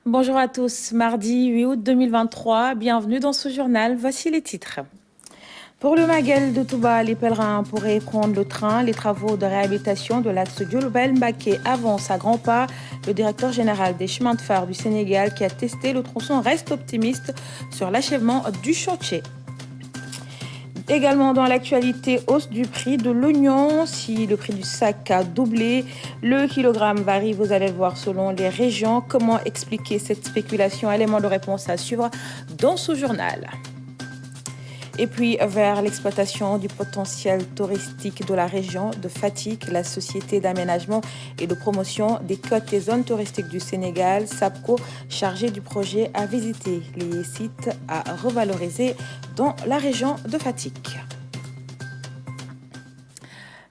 Bonjour à tous, mardi 8 août 2023, bienvenue dans ce journal, voici les titres. Pour le Maguel de Touba, les pèlerins pourraient prendre le train. Les travaux de réhabilitation de l'axe Diouloubel-Mbaké avancent à grands pas. Le directeur général des chemins de fer du Sénégal qui a testé le tronçon reste optimiste sur l'achèvement du chantier. Également dans l'actualité, hausse du prix de l'oignon. Si le prix du sac a doublé, le kilogramme varie, vous allez le voir, selon les régions. Comment expliquer cette spéculation? Élément de réponse à suivre dans ce journal. Et puis vers l'exploitation du potentiel touristique de la région de Fatick, la société d'aménagement et de promotion des côtes et zones touristiques du Sénégal, SAPCO, chargée du projet, a visité les sites à revaloriser dans la région de Fatick.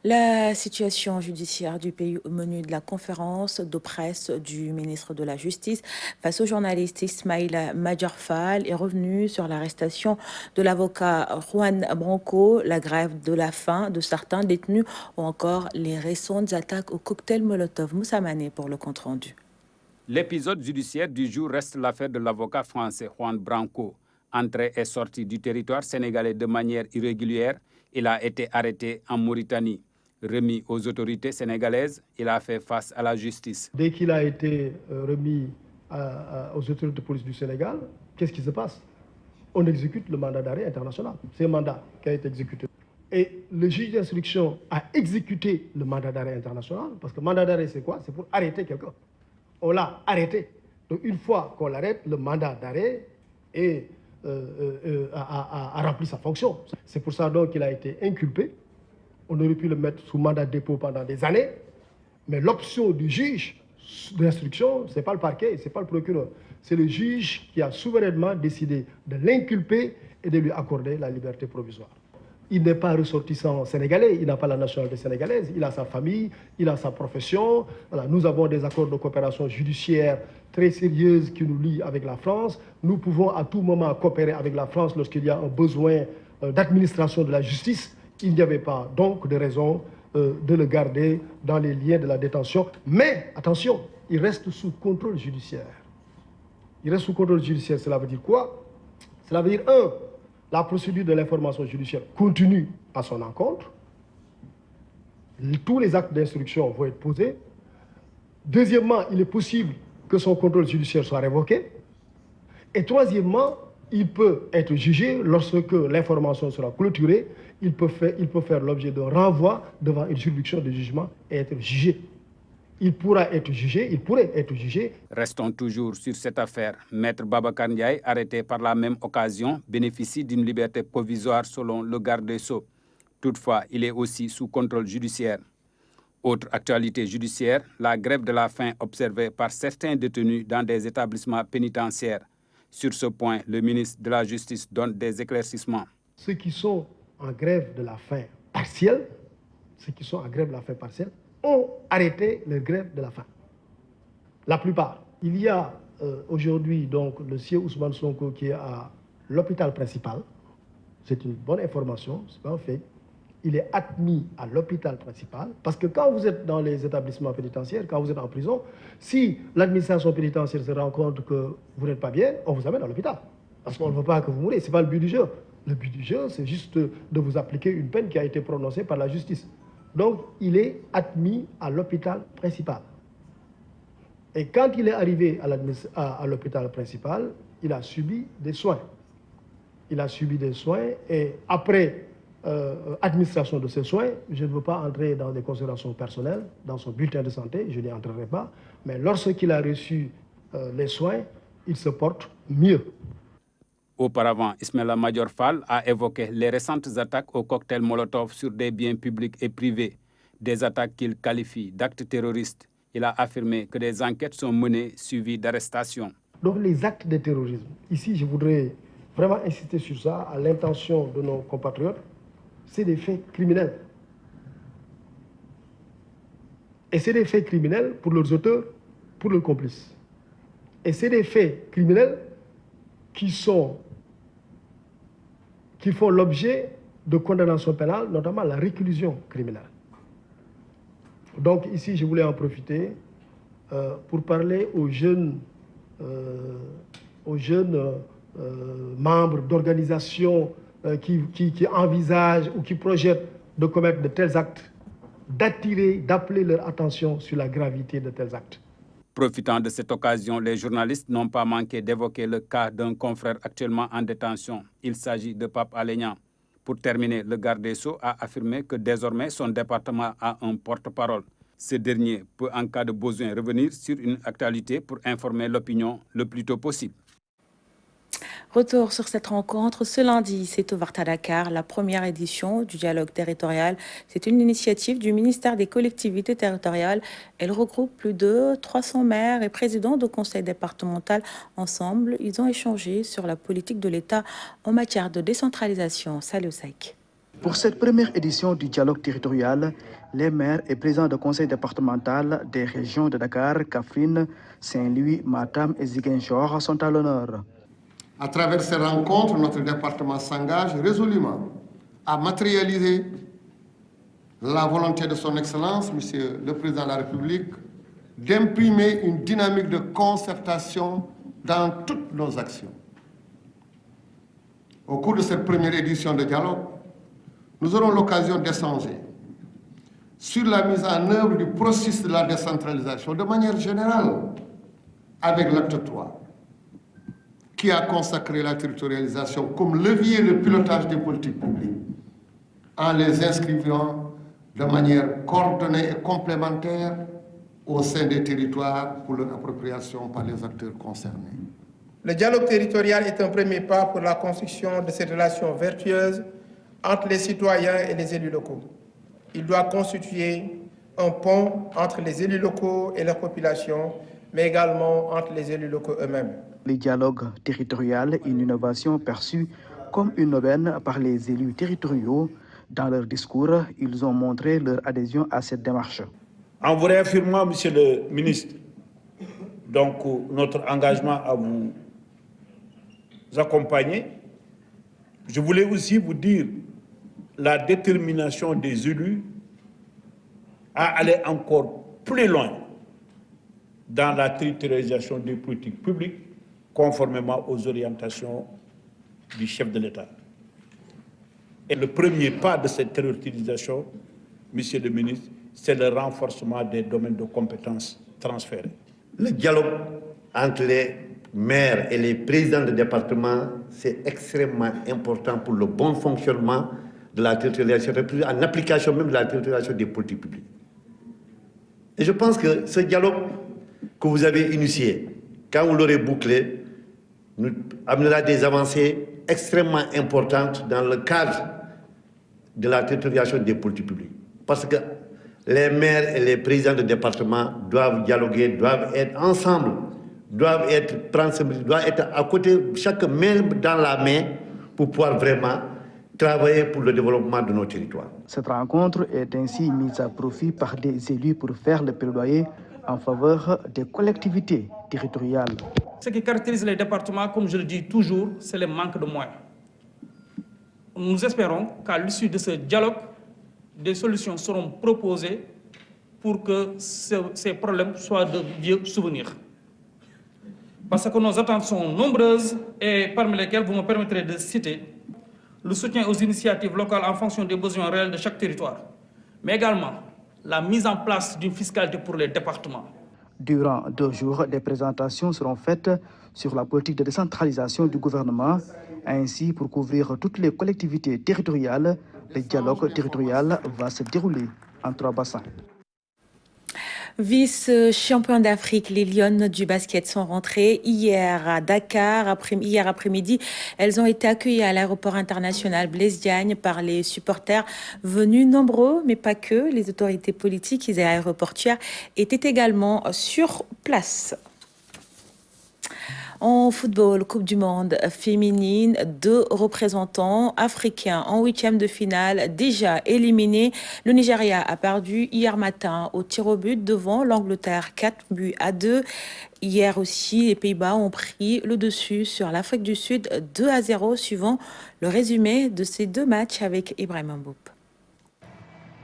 La situation judiciaire du pays au menu de la conférence de presse du ministre de la Justice face au journaliste Ismaïla Madior Fall est revenue sur l'arrestation de l'avocat Juan Branco, la grève de la faim de certains détenus ou encore les récentes attaques au cocktail Molotov. Moussa Mané pour le compte-rendu. L'épisode judiciaire du jour reste l'affaire de l'avocat français Juan Branco. Entré et sorti du territoire sénégalais de manière irrégulière, il a été arrêté en Mauritanie. Remis aux autorités sénégalaises, il a fait face à la justice. Dès qu'il a été remis aux autorités de police du Sénégal, qu'est-ce qui se passe? On exécute le mandat d'arrêt international. C'est un mandat qui a été exécuté. Et le juge d'instruction a exécuté le mandat d'arrêt international, parce que le mandat d'arrêt, c'est quoi? C'est pour arrêter quelqu'un. On l'a arrêté. Donc une fois qu'on l'arrête, le mandat d'arrêt a rempli sa fonction. C'est pour ça donc qu'il a été inculpé. On aurait pu le mettre sous mandat de dépôt pendant des années, mais l'option du juge d'instruction, ce n'est pas le parquet, ce n'est pas le procureur. C'est le juge qui a souverainement décidé de l'inculper et de lui accorder la liberté provisoire. Il n'est pas ressortissant sénégalais, il n'a pas la nationalité sénégalaise, il a sa famille, il a sa profession. Voilà, nous avons des accords de coopération judiciaire très sérieuses qui nous lient avec la France. Nous pouvons à tout moment coopérer avec la France lorsqu'il y a un besoin d'administration de la justice. Il n'y avait pas donc de raison de le garder dans les liens de la détention. Mais, attention, il reste sous contrôle judiciaire. Il reste sous contrôle judiciaire, cela veut dire quoi? Cela veut dire, la procédure de l'information judiciaire continue à son encontre. Tous les actes d'instruction vont être posés. Deuxièmement, il est possible que son contrôle judiciaire soit révoqué. Et troisièmement, il peut être jugé lorsque l'information sera clôturée. Il peut faire l'objet d'un renvoi devant une juridiction de jugement et être jugé. Il pourrait être jugé. Restons toujours sur cette affaire. Maître Babacar Ndiaye, arrêté par la même occasion, bénéficie d'une liberté provisoire selon le garde des Sceaux. Toutefois, il est aussi sous contrôle judiciaire. Autre actualité judiciaire, la grève de la faim observée par certains détenus dans des établissements pénitentiaires. Sur ce point, le ministre de la Justice donne des éclaircissements. Ceux qui sont en grève de la faim partielle, ont arrêté leur grève de la faim. La plupart. Il y a aujourd'hui donc le sieur Ousmane Sonko qui est à l'hôpital principal. C'est une bonne information, c'est pas un fait. Il est admis à l'hôpital principal parce que quand vous êtes dans les établissements pénitentiaires, quand vous êtes en prison, si l'administration pénitentiaire se rend compte que vous n'êtes pas bien, on vous amène à l'hôpital. Parce qu'on ne veut pas que vous mouriez, ce n'est pas le but du jeu. Le but du jeu, c'est juste de vous appliquer une peine qui a été prononcée par la justice. Donc, il est admis à l'hôpital principal. Et quand il est arrivé à l'hôpital principal, il a subi des soins. Et après administration de ces soins, je ne veux pas entrer dans des considérations personnelles, dans son bulletin de santé, je n'y entrerai pas, mais lorsqu'il a reçu les soins, il se porte mieux. Auparavant, Ismaïla Madior Fall a évoqué les récentes attaques au cocktail Molotov sur des biens publics et privés, des attaques qu'il qualifie d'actes terroristes. Il a affirmé que des enquêtes sont menées suivies d'arrestations. Donc les actes de terrorisme, ici je voudrais vraiment insister sur ça, à l'intention de nos compatriotes, c'est des faits criminels. Et c'est des faits criminels pour leurs auteurs, pour leurs complices. Et c'est des faits criminels qui font l'objet de condamnations pénales, notamment la réclusion criminelle. Donc ici, je voulais en profiter pour parler aux jeunes aux jeunes membres d'organisations qui envisagent ou qui projettent de commettre de tels actes, d'appeler leur attention sur la gravité de tels actes. Profitant de cette occasion, les journalistes n'ont pas manqué d'évoquer le cas d'un confrère actuellement en détention. Il s'agit de Pape Alé Niang. Pour terminer, le garde des Sceaux a affirmé que désormais son département a un porte-parole. Ce dernier peut, en cas de besoin, revenir sur une actualité pour informer l'opinion le plus tôt possible. Retour sur cette rencontre. Ce lundi, c'est ouvert à Dakar, la première édition du dialogue territorial. C'est une initiative du ministère des collectivités territoriales. Elle regroupe plus de 300 maires et présidents de conseils départemental. Ensemble, ils ont échangé sur la politique de l'État en matière de décentralisation. Salut Saïk. Pour cette première édition du dialogue territorial, les maires et présidents de conseil départemental des régions de Dakar, Kaffrine, Saint-Louis, Matam et Ziguinchor sont à l'honneur. À travers ces rencontres, notre département s'engage résolument à matérialiser la volonté de son Excellence, Monsieur le Président de la République, d'imprimer une dynamique de concertation dans toutes nos actions. Au cours de cette première édition de dialogue, nous aurons l'occasion d'échanger sur la mise en œuvre du processus de la décentralisation de manière générale avec l'acte 3. Qui a consacré la territorialisation comme levier de pilotage des politiques publiques, en les inscrivant de manière coordonnée et complémentaire au sein des territoires pour leur appropriation par les acteurs concernés. Le dialogue territorial est un premier pas pour la construction de ces relations vertueuses entre les citoyens et les élus locaux. Il doit constituer un pont entre les élus locaux et leur population, mais également entre les élus locaux eux-mêmes. Le dialogue territorial est une innovation perçue comme une aubaine par les élus territoriaux. Dans leur discours, ils ont montré leur adhésion à cette démarche. En vous réaffirmant, Monsieur le ministre, donc notre engagement à vous accompagner, je voulais aussi vous dire la détermination des élus à aller encore plus loin dans la territorialisation des politiques publiques, conformément aux orientations du chef de l'État. Et le premier pas de cette territorialisation, Monsieur le ministre, c'est le renforcement des domaines de compétences transférés. Le dialogue entre les maires et les présidents de département, c'est extrêmement important pour le bon fonctionnement de la territorialisation, en application même de la territorialisation des politiques publiques. Et je pense que ce dialogue que vous avez initié, quand vous l'aurez bouclé, nous amènera des avancées extrêmement importantes dans le cadre de la territorialisation des politiques publiques. Parce que les maires et les présidents de département doivent dialoguer, doivent être ensemble, doivent être à côté, chaque main dans la main, pour pouvoir vraiment travailler pour le développement de nos territoires. Cette rencontre est ainsi mise à profit par des élus pour faire le plaidoyer en faveur des collectivités territoriales. Ce qui caractérise les départements, comme je le dis toujours, c'est le manque de moyens. Nous espérons qu'à l'issue de ce dialogue, des solutions seront proposées pour que ces problèmes soient de vieux souvenirs. Parce que nos attentes sont nombreuses et parmi lesquelles vous me permettrez de citer le soutien aux initiatives locales en fonction des besoins réels de chaque territoire, mais également la mise en place d'une fiscalité pour les départements. Durant 2 jours, des présentations seront faites sur la politique de décentralisation du gouvernement. Ainsi, pour couvrir toutes les collectivités territoriales, le dialogue territorial va se dérouler en 3 bassins. Vice-champion d'Afrique, les Lionnes du basket sont rentrées hier à Dakar. Hier après-midi, elles ont été accueillies à l'aéroport international Blaise Diagne par les supporters venus nombreux, mais pas que. Les autorités politiques et aéroportuaires étaient également sur place. En football, Coupe du Monde féminine, 2 représentants africains en 8e de finale déjà éliminés. Le Nigeria a perdu hier matin au tir au but devant l'Angleterre 4-2. Hier aussi, les Pays-Bas ont pris le dessus sur l'Afrique du Sud 2-0, suivant le résumé de ces 2 matchs avec Ibrahim Mboup.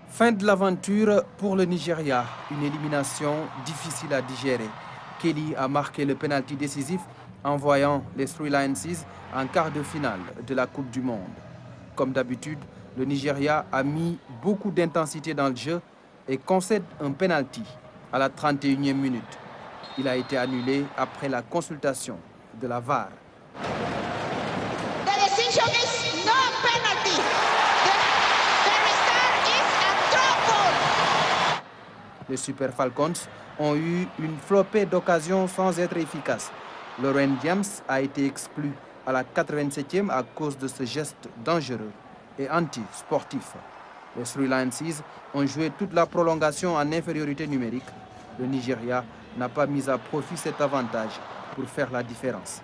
Fin de l'aventure pour le Nigeria, une élimination difficile à digérer. Kelly a marqué le penalty décisif, envoyant les Three Lionses en quart de finale de la Coupe du Monde. Comme d'habitude, le Nigeria a mis beaucoup d'intensité dans le jeu et concède un penalty à la 31e minute. Il a été annulé après la consultation de la VAR. The decision is no penalty. The result is a throw goal. Les Super Falcons ont eu une flopée d'occasions sans être efficaces. Lauren James a été exclu à la 87e à cause de ce geste dangereux et anti-sportif. Les Three Lionses ont joué toute la prolongation en infériorité numérique. Le Nigeria n'a pas mis à profit cet avantage pour faire la différence.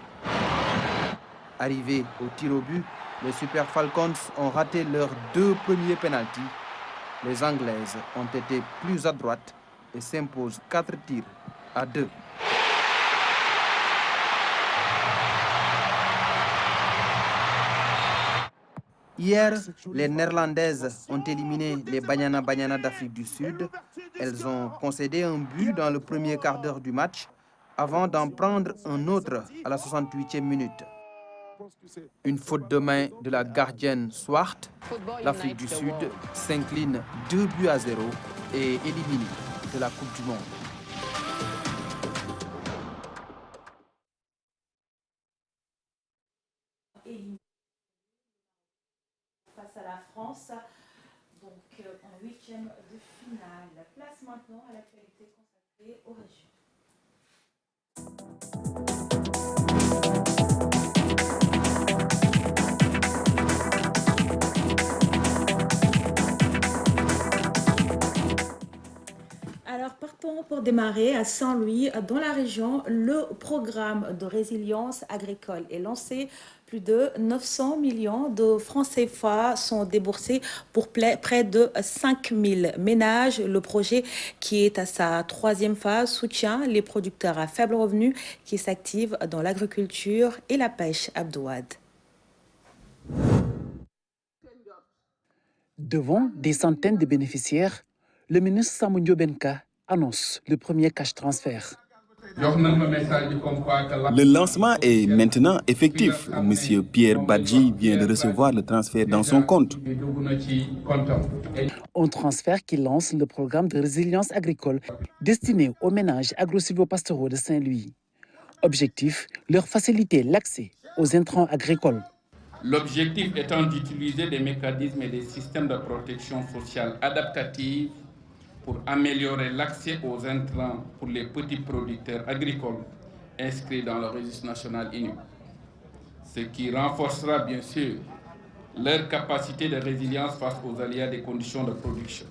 Arrivés au tir au but, les Super Falcons ont raté leurs 2 premiers pénaltys. Les Anglaises ont été plus adroites et s'imposent 4 tirs à 2. Hier, les Néerlandaises ont éliminé les Banyana Banyana d'Afrique du Sud. Elles ont concédé un but dans le premier quart d'heure du match avant d'en prendre un autre à la 68e minute. Une faute de main de la gardienne Swart. L'Afrique du Sud s'incline 2 buts à 0 et est éliminée de la Coupe du Monde. Face à la France, donc en 8e de finale. Place maintenant à l'actualité consacrée aux régions. Alors partons pour démarrer à Saint-Louis, dans la région. Le programme de résilience agricole est lancé. Plus de 900 millions de francs CFA sont déboursés pour près de 5000 ménages. Le projet, qui est à sa 3e phase, soutient les producteurs à faible revenu qui s'activent dans l'agriculture et la pêche. Abdouad. Devant des centaines de bénéficiaires, le ministre Samundio Benka annonce le premier cash transfert. Le lancement est maintenant effectif. Monsieur Pierre Badji vient de recevoir le transfert dans son compte. Un transfert qui lance le programme de résilience agricole destiné aux ménages agro-silvopastoraux de Saint-Louis. Objectif, leur faciliter l'accès aux intrants agricoles. L'objectif étant d'utiliser des mécanismes et des systèmes de protection sociale adaptatifs pour améliorer l'accès aux intrants pour les petits producteurs agricoles inscrits dans le registre national INU, ce qui renforcera bien sûr leur capacité de résilience face aux aléas des conditions de production.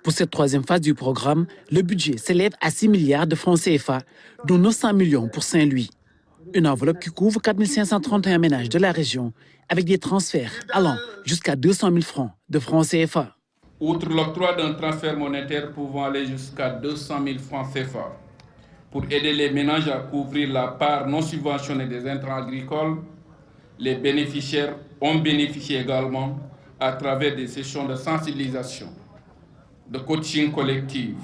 Pour cette 3e phase du programme, le budget s'élève à 6 milliards de francs CFA, dont 900 millions pour Saint-Louis. Une enveloppe qui couvre 4 531 ménages de la région, avec des transferts allant jusqu'à 200 000 francs de francs CFA. Outre l'octroi d'un transfert monétaire pouvant aller jusqu'à 200 000 francs CFA, pour aider les ménages à couvrir la part non subventionnée des intrants agricoles, les bénéficiaires ont bénéficié également à travers des sessions de sensibilisation, de coaching collectif,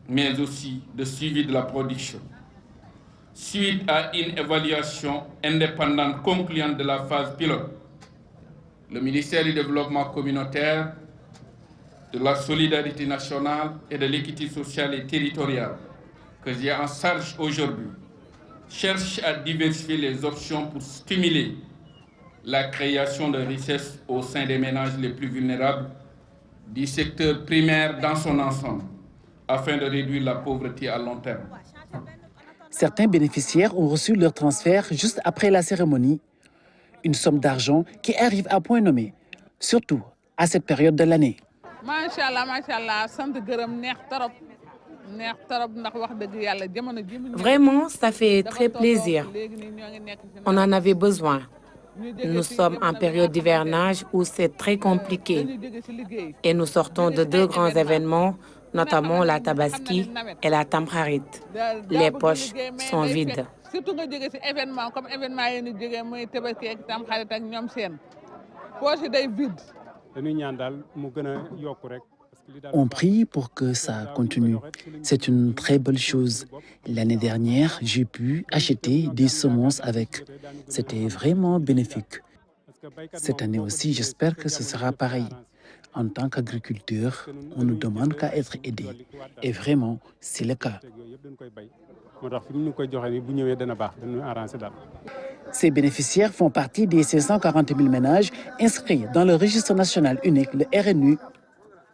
mais aussi de suivi de la production. Suite à une évaluation indépendante concluante de la phase pilote, le ministère du Développement communautaire, de la solidarité nationale et de l'équité sociale et territoriale, que j'ai en charge aujourd'hui, cherche à diversifier les options pour stimuler la création de richesses au sein des ménages les plus vulnérables, du secteur primaire dans son ensemble, afin de réduire la pauvreté à long terme. Certains bénéficiaires ont reçu leur transfert juste après la cérémonie. Une somme d'argent qui arrive à point nommé, surtout à cette période de l'année. Vraiment, ça fait très plaisir. On en avait besoin. Nous sommes en période d'hivernage où c'est très compliqué. Et nous sortons de 2 grands événements, notamment la Tabaski et la Tamkharit. Les poches sont vides. On prie pour que ça continue. C'est une très belle chose. L'année dernière, j'ai pu acheter des semences avec. C'était vraiment bénéfique. Cette année aussi, j'espère que ce sera pareil. En tant qu'agriculteur, on ne demande qu'à être aidé. Et vraiment, c'est le cas. Ces bénéficiaires font partie des 540 000 ménages inscrits dans le registre national unique, le RNU.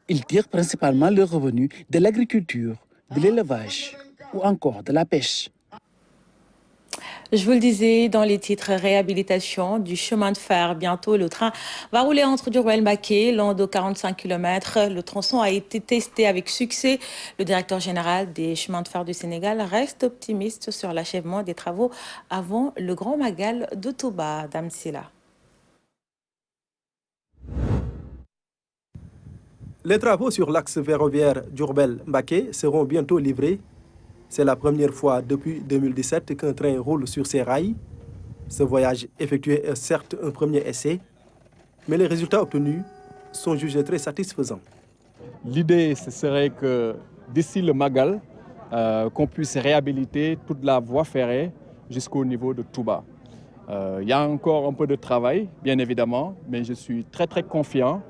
Ils tirent principalement leurs revenus de l'agriculture, de l'élevage ou encore de la pêche. Je vous le disais dans les titres, réhabilitation du chemin de fer. Bientôt, le train va rouler entre Diourbel-Mbacké, long de 45 km. Le tronçon a été testé avec succès. Le directeur général des chemins de fer du Sénégal reste optimiste sur l'achèvement des travaux avant le Grand Magal de Touba. Dame Silla. Les travaux sur l'axe ferroviaire Diourbel-Mbacké seront bientôt livrés. C'est la première fois depuis 2017 qu'un train roule sur ces rails. Ce voyage effectué est certes un premier essai, mais les résultats obtenus sont jugés très satisfaisants. L'idée, ce serait que d'ici le Magal, qu'on puisse réhabiliter toute la voie ferrée jusqu'au niveau de Touba. Il y a encore un peu de travail, bien évidemment, mais je suis très confiant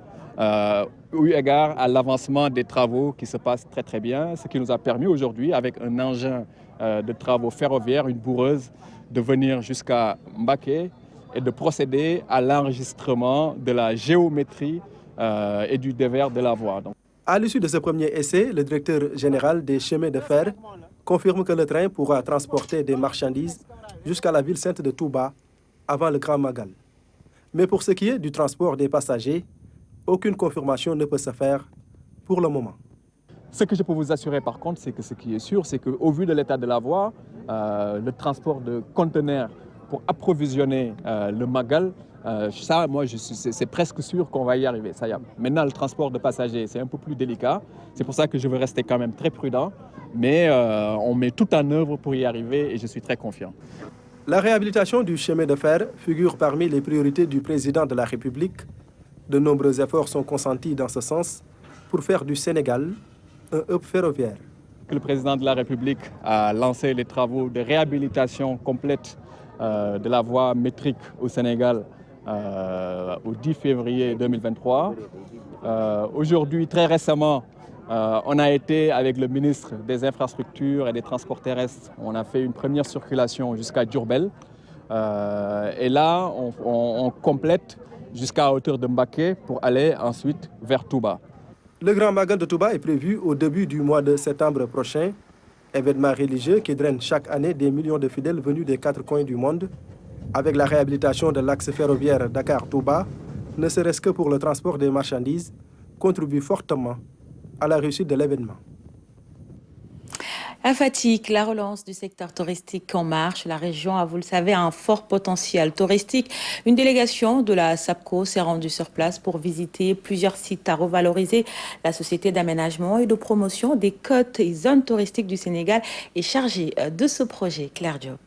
eu égard à l'avancement des travaux qui se passent très bien, ce qui nous a permis aujourd'hui, avec un engin de travaux ferroviaires, une boureuse, de venir jusqu'à Mbacké et de procéder à l'enregistrement de la géométrie et du dévers de la voie. À l'issue de ce premier essai, le directeur général des chemins de fer confirme que le train pourra transporter des marchandises jusqu'à la ville sainte de Touba avant le Grand Magal. Mais pour ce qui est du transport des passagers, aucune confirmation ne peut se faire pour le moment. Ce que je peux vous assurer par contre, c'est que ce qui est sûr, c'est qu'au vu de l'état de la voie, le transport de conteneurs pour approvisionner le Magal, ça, moi, c'est presque sûr qu'on va y arriver. Ça y est. Maintenant, le transport de passagers, c'est un peu plus délicat. C'est pour ça que je veux rester quand même très prudent. Mais on met tout en œuvre pour y arriver et je suis très confiant. La réhabilitation du chemin de fer figure parmi les priorités du président de la République. De nombreux efforts sont consentis dans ce sens pour faire du Sénégal un hub ferroviaire. Le président de la République a lancé les travaux de réhabilitation complète de la voie métrique au Sénégal au 10 février 2023. Aujourd'hui, très récemment, on a été avec le ministre des Infrastructures et des Transports terrestres. On a fait une première circulation jusqu'à Diourbel. Et là, on complète jusqu'à hauteur de Mbacké pour aller ensuite vers Touba. Le Grand Magal de Touba est prévu au début du mois de septembre prochain. Événement religieux qui draine chaque année des millions de fidèles venus des 4 coins du monde. Avec la réhabilitation de l'axe ferroviaire Dakar-Touba, ne serait-ce que pour le transport des marchandises, contribue fortement à la réussite de l'événement. À Fatick, la relance du secteur touristique en marche. La région a, vous le savez, un fort potentiel touristique. Une délégation de la SAPCO s'est rendue sur place pour visiter plusieurs sites à revaloriser. La société d'aménagement et de promotion des côtes et zones touristiques du Sénégal est chargée de ce projet. Claire Diop.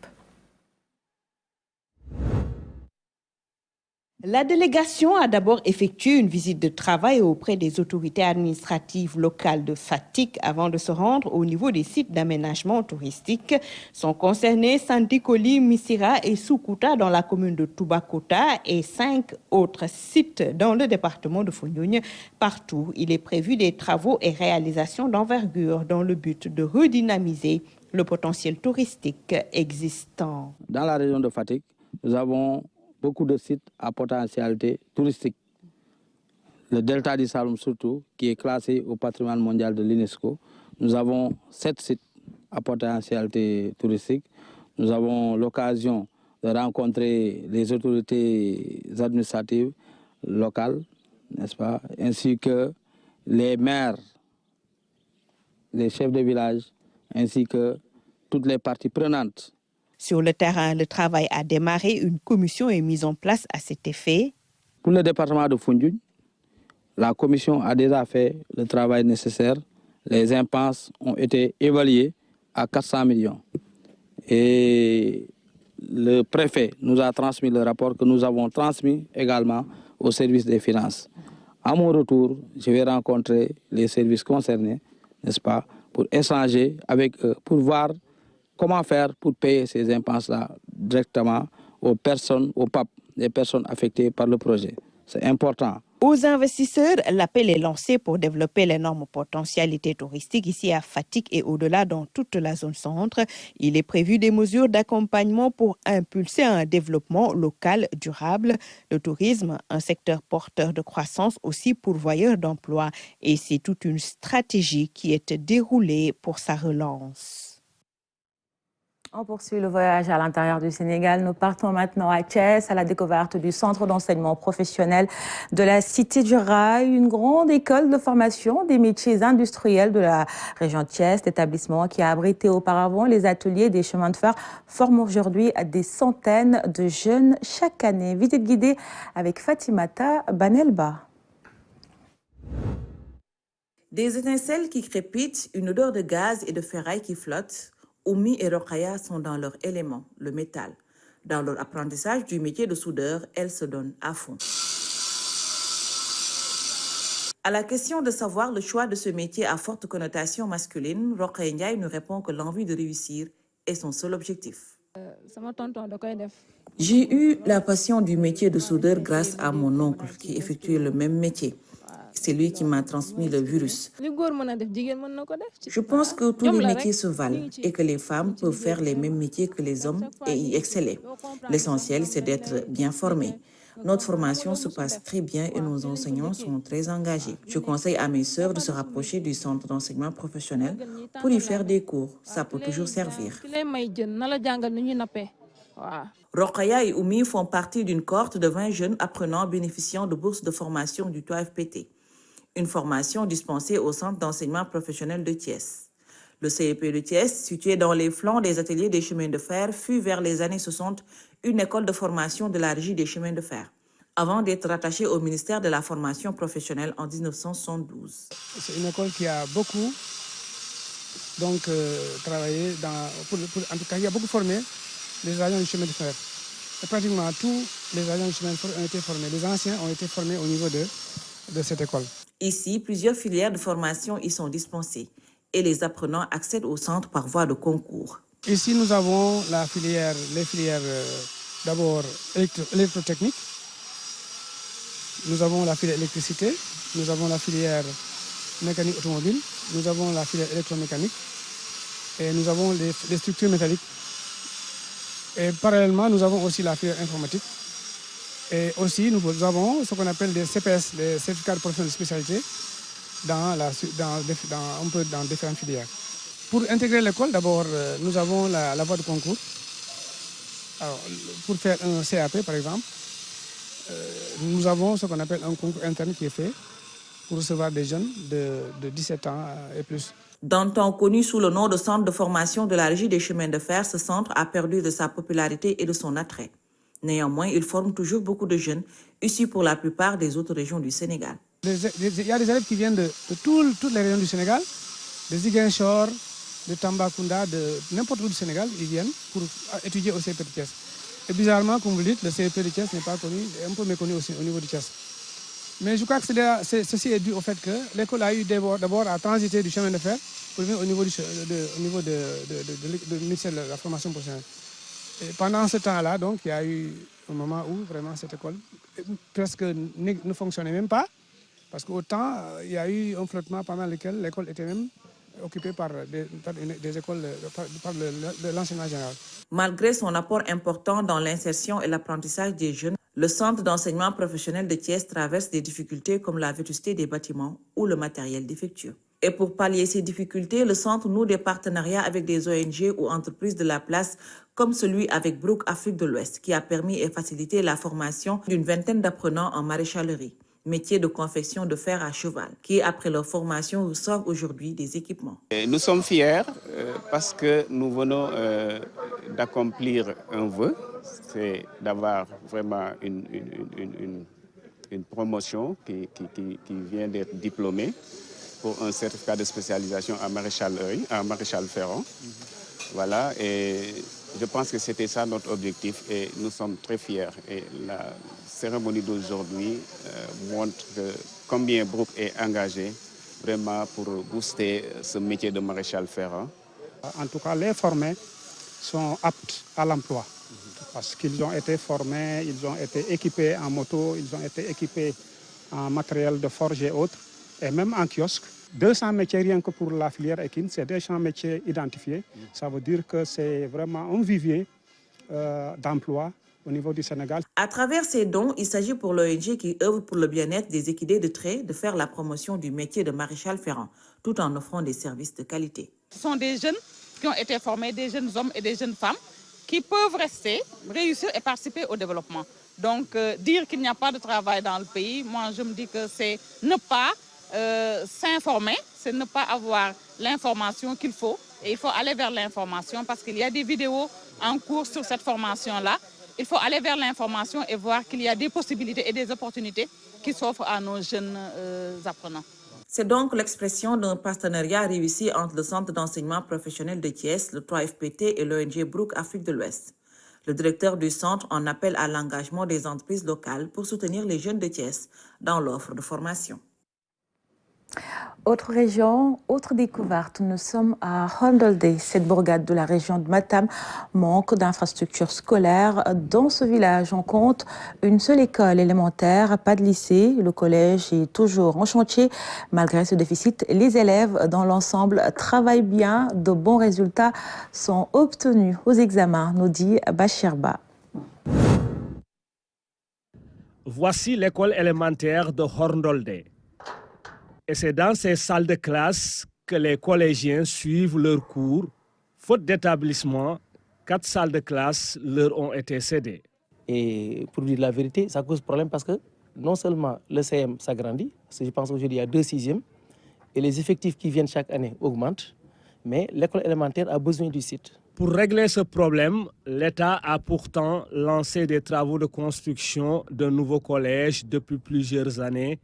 La délégation a d'abord effectué une visite de travail auprès des autorités administratives locales de Fatick avant de se rendre au niveau des sites d'aménagement touristique. Sont concernés Sandikoli, Missira et Soukouta dans la commune de Toubakouta et 5 autres sites dans le département de Foundiougne. Partout, il est prévu des travaux et réalisations d'envergure dans le but de redynamiser le potentiel touristique existant. Dans la région de Fatick, nous avons beaucoup de sites à potentialité touristique. Le delta du Saloum surtout, qui est classé au patrimoine mondial de l'UNESCO. Nous avons 7 sites à potentialité touristique. Nous avons l'occasion de rencontrer les autorités administratives locales, n'est-ce pas, ainsi que les maires, les chefs de village, ainsi que toutes les parties prenantes. Sur le terrain, le travail a démarré. Une commission est mise en place à cet effet. Pour le département de Foundiougne, la commission a déjà fait le travail nécessaire. Les impenses ont été évaluées à 400 millions. Et le préfet nous a transmis le rapport que nous avons transmis également au service des finances. À mon retour, je vais rencontrer les services concernés, n'est-ce pas, pour échanger avec eux, pour voir comment faire pour payer ces impenses-là directement aux personnes, aux PAP, les personnes affectées par le projet. C'est important. Aux investisseurs, l'appel est lancé pour développer l'énorme potentialité touristique ici à Fatick et au-delà dans toute la zone centre. Il est prévu des mesures d'accompagnement pour impulser un développement local durable. Le tourisme, un secteur porteur de croissance, aussi pourvoyeur d'emplois. Et c'est toute une stratégie qui est déroulée pour sa relance. On poursuit le voyage à l'intérieur du Sénégal. Nous partons maintenant à Thiès, à la découverte du centre d'enseignement professionnel de la Cité du Rail, une grande école de formation des métiers industriels de la région de Thiès. L'établissement qui a abrité auparavant les ateliers des chemins de fer forme aujourd'hui des centaines de jeunes chaque année. Visite guidée avec Fatimata Banelba. Des étincelles qui crépitent, une odeur de gaz et de ferraille qui flotte. Oumi et Rokhaya sont dans leur élément, le métal. Dans leur apprentissage du métier de soudeur, elles se donnent à fond. À la question de savoir le choix de ce métier à forte connotation masculine, Rokhaya Ndiaye nous répond que l'envie de réussir est son seul objectif. J'ai eu la passion du métier de soudeur grâce à mon oncle qui effectuait le même métier. C'est lui qui m'a transmis le virus. Je pense que tous les métiers se valent et que les femmes peuvent faire les mêmes métiers que les hommes et y exceller. L'essentiel, c'est d'être bien formé. Notre formation se passe très bien et nos enseignants sont très engagés. Je conseille à mes sœurs de se rapprocher du centre d'enseignement professionnel pour y faire des cours. Ça peut toujours servir. Rokhaya et Oumi font partie d'une cohorte de 20 jeunes apprenants bénéficiant de bourses de formation du TOAFPT. Une formation dispensée au centre d'enseignement professionnel de Thiès. Le CEP de Thiès, situé dans les flancs des ateliers des chemins de fer, fut vers les années 60 une école de formation de la régie des chemins de fer, avant d'être rattachée au ministère de la formation professionnelle en 1972. C'est une école qui a beaucoup travaillé, en tout cas, il a beaucoup formé les agents du chemin de fer. Et pratiquement tous les agents du chemin de fer ont été formés. Les anciens ont été formés au niveau de cette école. Ici, plusieurs filières de formation y sont dispensées et les apprenants accèdent au centre par voie de concours. Ici, nous avons les filières d'abord électrotechnique, nous avons la filière électricité, nous avons la filière mécanique automobile, nous avons la filière électromécanique et nous avons les structures métalliques. Et parallèlement, nous avons aussi la filière informatique. Et aussi, nous avons ce qu'on appelle des CPS, des certificats de professionnels de spécialité, dans différentes filières. Pour intégrer l'école, d'abord, nous avons la voie de concours. Alors, pour faire un CAP, par exemple, nous avons ce qu'on appelle un concours interne qui est fait pour recevoir des jeunes de 17 ans et plus. D'un temps connu sous le nom de centre de formation de la régie des chemins de fer, ce centre a perdu de sa popularité et de son attrait. Néanmoins, il forme toujours beaucoup de jeunes, issus pour la plupart des autres régions du Sénégal. Il y a des élèves qui viennent de toutes les régions du Sénégal, de Ziguinchor, de Tambacounda, de n'importe où du Sénégal, ils viennent pour étudier au CEP de Thiès. Et bizarrement, comme vous dites, le CEP de Thiès n'est pas connu, un peu méconnu aussi au niveau de Thiès. Mais je crois que ceci est dû au fait que l'école a eu d'abord à transiter du chemin de fer pour venir au niveau du ministère de la formation professionnelle. Et pendant ce temps-là, donc, il y a eu un moment où vraiment cette école presque ne fonctionnait même pas, parce qu'autant il y a eu un flottement pendant lequel l'école était même occupée par des écoles, par l'enseignement général. Malgré son apport important dans l'insertion et l'apprentissage des jeunes, le centre d'enseignement professionnel de Thiès traverse des difficultés comme la vétusté des bâtiments ou le matériel défectueux. Et pour pallier ces difficultés, le centre noue des partenariats avec des ONG ou entreprises de la place, comme celui avec Brook Afrique de l'Ouest, qui a permis et facilité la formation d'une vingtaine d'apprenants en maréchalerie, métier de confection de fer à cheval, qui, après leur formation, reçoivent aujourd'hui des équipements. Et nous sommes fiers parce que nous venons d'accomplir un vœu, c'est d'avoir vraiment une promotion qui vient d'être diplômée pour un certificat de spécialisation en maréchalerie, en maréchal ferrant. Voilà, et je pense que c'était ça notre objectif et nous sommes très fiers. Et la cérémonie d'aujourd'hui montre que, combien Brooke est engagé vraiment pour booster ce métier de maréchal ferrant. En tout cas, les formés sont aptes à l'emploi parce qu'ils ont été formés, ils ont été équipés en moto, ils ont été équipés en matériel de forge et autres, et même en kiosque. 200 métiers rien que pour la filière équine, c'est 200 métiers identifiés. Ça veut dire que c'est vraiment un vivier d'emploi au niveau du Sénégal. À travers ces dons, il s'agit pour l'ONG qui œuvre pour le bien-être des équidés de trait de faire la promotion du métier de maréchal ferrant, tout en offrant des services de qualité. Ce sont des jeunes qui ont été formés, des jeunes hommes et des jeunes femmes qui peuvent rester, réussir et participer au développement. Donc, dire qu'il n'y a pas de travail dans le pays, moi je me dis que c'est ne pas s'informer, c'est ne pas avoir l'information qu'il faut. Et il faut aller vers l'information parce qu'il y a des vidéos en cours sur cette formation-là. Il faut aller vers l'information et voir qu'il y a des possibilités et des opportunités qui s'offrent à nos jeunes apprenants. C'est donc l'expression d'un partenariat réussi entre le Centre d'enseignement professionnel de Thiès, le 3FPT et l'ONG Brooke Afrique de l'Ouest. Le directeur du centre en appelle à l'engagement des entreprises locales pour soutenir les jeunes de Thiès dans l'offre de formation. Autre région, autre découverte, nous sommes à Hondolde. Cette bourgade de la région de Matam manque d'infrastructures scolaires. Dans ce village, on compte une seule école élémentaire, pas de lycée. Le collège est toujours en chantier. Malgré ce déficit, les élèves dans l'ensemble travaillent bien. De bons résultats sont obtenus aux examens, nous dit Bachirba. Voici l'école élémentaire de Hondolde. Et c'est dans ces salles de classe que les collégiens suivent leurs cours. Faute d'établissement, 4 salles de classe leur ont été cédées. Et pour dire la vérité, ça cause problème parce que non seulement le CM s'agrandit, parce que je pense qu'aujourd'hui il y a 2 sixièmes, et les effectifs qui viennent chaque année augmentent, mais l'école élémentaire a besoin du site. Pour régler ce problème, l'État a pourtant lancé des travaux de construction d'un nouveau collège depuis plusieurs années,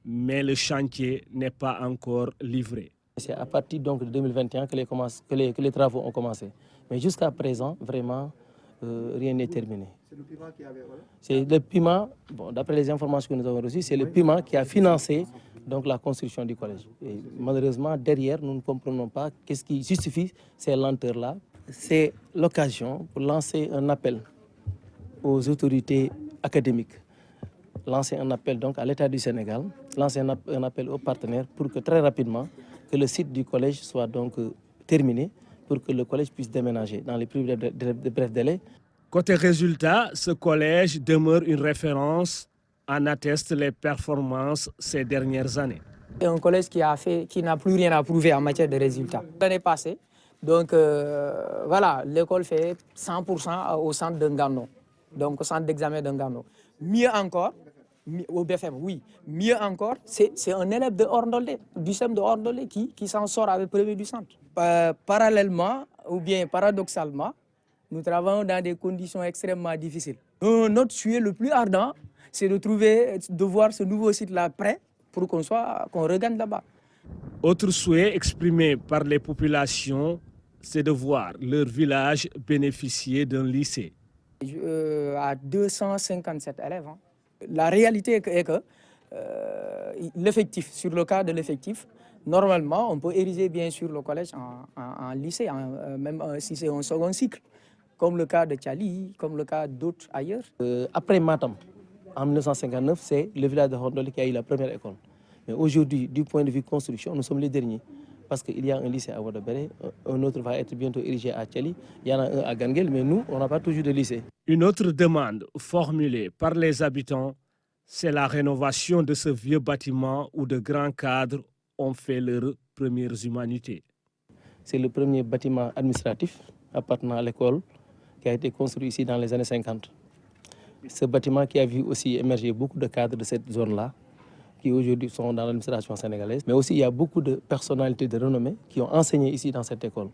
mais le chantier n'est pas encore livré. C'est à partir donc de 2021 que les travaux ont commencé. Mais jusqu'à présent, vraiment, rien n'est terminé. C'est le PIMA qui avait... C'est le PIMA, bon, d'après les informations que nous avons reçues, c'est le PIMA qui a financé donc, la construction du collège. Et malheureusement, derrière, nous ne comprenons pas qu'est-ce qui justifie ces lenteurs-là. C'est l'occasion pour lancer un appel aux autorités académiques, lancer un appel donc à l'État du Sénégal, lancer un appel aux partenaires pour que très rapidement que le site du collège soit donc terminé pour que le collège puisse déménager dans les plus brefs délais. Côté résultat, ce collège demeure une référence, en attestent les performances ces dernières années. C'est un collège qui n'a plus rien à prouver en matière de résultats. L'année passée, donc voilà, l'école fait 100% au centre de Ngano, donc au centre d'examen de Ngano. Mieux encore, au BFM, oui. Mieux encore, c'est un élève de Hondolde, du SEM de Hondolde qui s'en sort avec premier du centre. Parallèlement, ou bien paradoxalement, nous travaillons dans des conditions extrêmement difficiles. Notre souhait le plus ardent, c'est de voir ce nouveau site-là prêt pour qu'on regagne là-bas. Autre souhait exprimé par les populations, c'est de voir leur village bénéficier d'un lycée. À 257 élèves. Hein. La réalité est que l'effectif, sur le cas de l'effectif, normalement, on peut ériger bien sûr le collège en lycée, même si c'est un second cycle, comme le cas de Tchali, comme le cas d'autres ailleurs. Après Matam, en 1959, c'est le village de Hondolde qui a eu la première école. Mais aujourd'hui, du point de vue construction, nous sommes les derniers. Parce qu'il y a un lycée à Ouadabéré, un autre va être bientôt érigé à Tchali, il y en a un à Ganguel, mais nous, on n'a pas toujours de lycée. Une autre demande formulée par les habitants, c'est la rénovation de ce vieux bâtiment où de grands cadres ont fait leurs premières humanités. C'est le premier bâtiment administratif appartenant à l'école qui a été construit ici dans les années 50. Ce bâtiment qui a vu aussi émerger beaucoup de cadres de cette zone-là, qui aujourd'hui sont dans l'administration sénégalaise. Mais aussi, il y a beaucoup de personnalités de renommée qui ont enseigné ici dans cette école,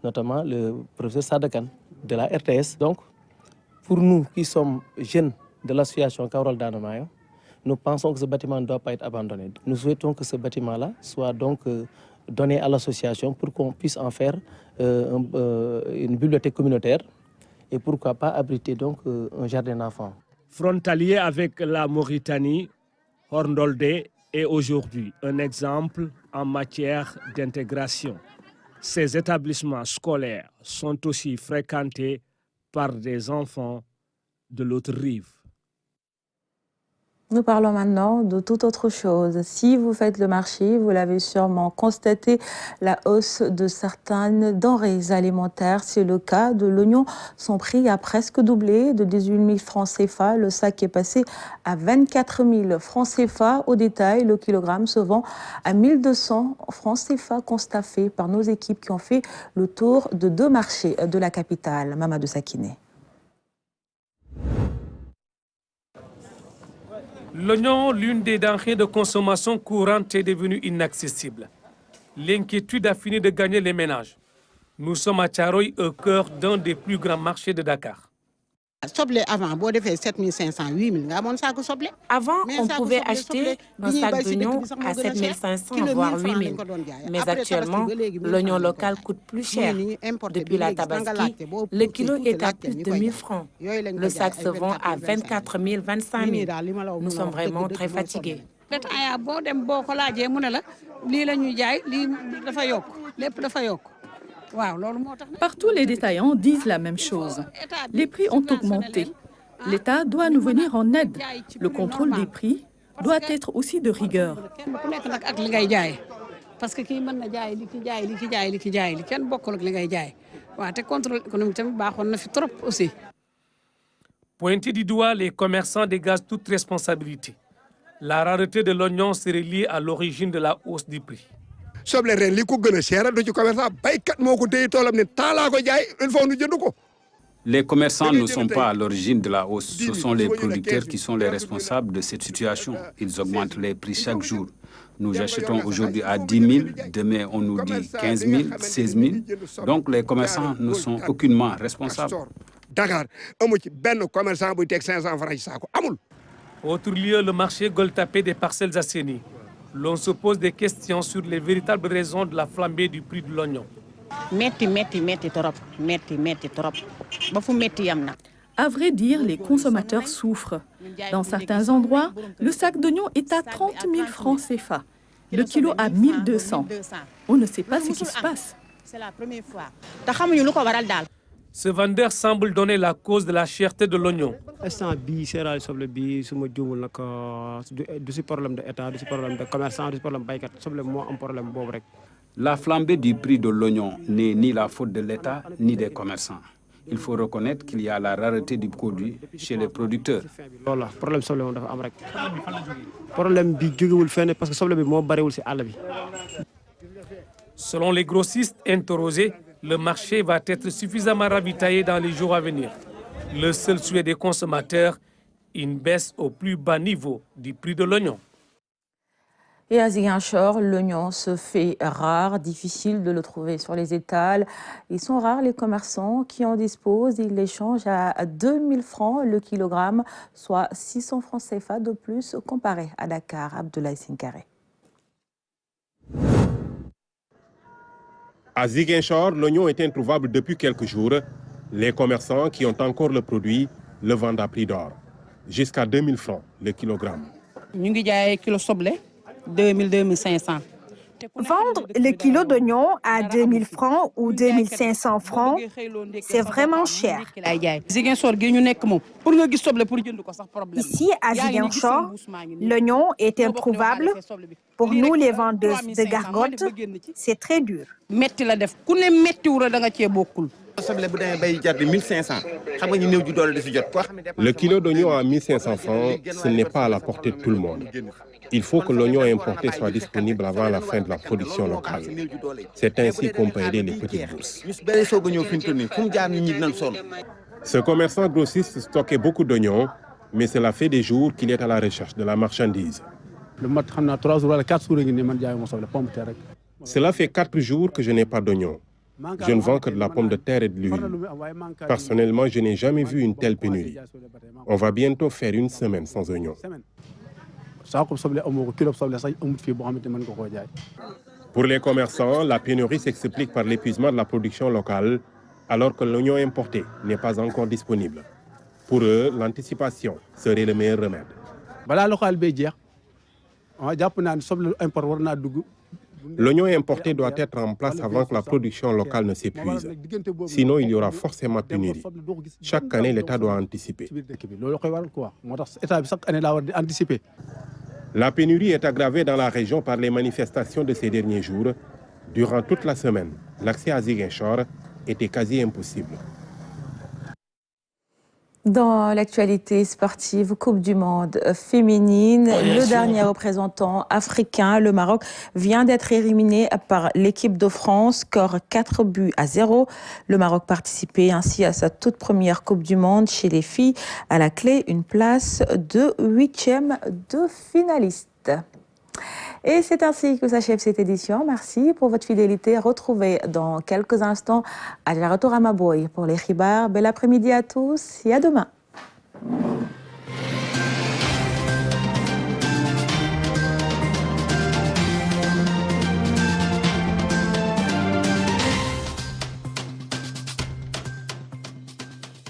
notamment le professeur Sadakan de la RTS. Donc, pour nous qui sommes jeunes de l'association Kaoral Danamayo, nous pensons que ce bâtiment ne doit pas être abandonné. Nous souhaitons que ce bâtiment-là soit donc donné à l'association pour qu'on puisse en faire une bibliothèque communautaire et pourquoi pas abriter donc un jardin d'enfants. Frontalier avec la Mauritanie, Hondolde est aujourd'hui un exemple en matière d'intégration. Ces établissements scolaires sont aussi fréquentés par des enfants de l'autre rive. Nous parlons maintenant de toute autre chose. Si vous faites le marché, vous l'avez sûrement constaté, la hausse de certaines denrées alimentaires. C'est le cas de l'oignon. Son prix a presque doublé, de 18 000 francs CFA. Le sac est passé à 24 000 francs CFA. Au détail, le kilogramme se vend à 1 200 francs CFA. Constat fait par nos équipes qui ont fait le tour de 2 marchés de la capitale. Mamadou Sakiné. L'oignon, l'une des denrées de consommation courante, est devenue inaccessible. L'inquiétude a fini de gagner les ménages. Nous sommes à Thiaroye, au cœur d'un des plus grands marchés de Dakar. Avant, on pouvait acheter un sac d'oignons à 7 500, voire 8 000. Mais actuellement, l'oignon local coûte plus cher. Depuis la Tabaski, le kilo est à plus de 1 000 francs. Le sac se vend à 24 000, 25 000. Nous sommes vraiment très fatigués. Partout, les détaillants disent la même chose. Les prix ont augmenté. L'État doit nous venir en aide. Le contrôle des prix doit être aussi de rigueur. Pointés du doigt, les commerçants dégagent toute responsabilité. La rareté de l'oignon serait liée à l'origine de la hausse du prix. Les commerçants ne sont pas à l'origine de la hausse. Ce sont les producteurs qui sont les responsables de cette situation. Ils augmentent les prix chaque jour. Nous achetons aujourd'hui à 10 000, demain on nous dit 15 000, 16 000. Donc les commerçants ne sont aucunement responsables. Autre lieu, le marché Goltapé des Parcelles Assainies. L'on se pose des questions sur les véritables raisons de la flambée du prix de l'oignon. À vrai dire, les consommateurs souffrent. Dans certains endroits, le sac d'oignon est à 30 000 francs CFA, le kilo à 1 200. On ne sait pas ce qui se passe. Ce vendeur semble donner la cause de la cherté de l'oignon. La flambée du prix de l'oignon n'est ni la faute de l'État ni des commerçants. Il faut reconnaître qu'il y a la rareté du produit chez les producteurs. Selon les grossistes interrogés, le marché va être suffisamment ravitaillé dans les jours à venir. Le seul souhait des consommateurs, une baisse au plus bas niveau du prix de l'oignon. Et à Ziguinchor, l'oignon se fait rare, difficile de le trouver sur les étals. Ils sont rares les commerçants qui en disposent. Ils l'échangent à 2 000 francs le kilogramme, soit 600 francs CFA de plus comparé à Dakar. Abdoulaye Sinkare. À Ziguinchor, l'oignon est introuvable depuis quelques jours. Les commerçants qui ont encore le produit le vendent à prix d'or, jusqu'à 2 000 francs le kilogramme. Vendre le kilo d'oignon à 2 000 francs ou 2 500 francs, c'est vraiment cher. Ici, à Ziguinchor, l'oignon est introuvable. Pour nous, les vendeuses de gargotes, c'est très dur. Le kilo d'oignon à 1 500 francs, ce n'est pas à la portée de tout le monde. Il faut que l'oignon importé soit disponible avant la fin de la production locale. C'est ainsi qu'on peut aider les petites bourses. Ce commerçant grossiste stockait beaucoup d'oignons, mais cela fait des jours qu'il est à la recherche de la marchandise. Cela fait 4 jours que je n'ai pas d'oignons. Je ne vends que de la pomme de terre et de l'huile. Personnellement, je n'ai jamais vu une telle pénurie. On va bientôt faire 1 semaine sans oignons. Pour les commerçants, la pénurie s'explique par l'épuisement de la production locale, alors que l'oignon importé n'est pas encore disponible. Pour eux, l'anticipation serait le meilleur remède. L'oignon importé doit être en place avant que la production locale ne s'épuise. Sinon, il y aura forcément pénurie. Chaque année, l'État doit anticiper. La pénurie est aggravée dans la région par les manifestations de ces derniers jours. Durant toute la semaine, l'accès à Ziguinchor était quasi impossible. Dans l'actualité sportive, Coupe du Monde féminine, le dernier représentant africain, le Maroc, vient d'être éliminé par l'équipe de France, score 4-0. Le Maroc participait ainsi à sa toute première Coupe du Monde chez les filles. À la clé, une place de 8e de finaliste. Et c'est ainsi que s'achève cette édition. Merci pour votre fidélité. Retrouvez dans quelques instants à la retour à Maboy pour les Khibar. Bel après-midi à tous et à demain.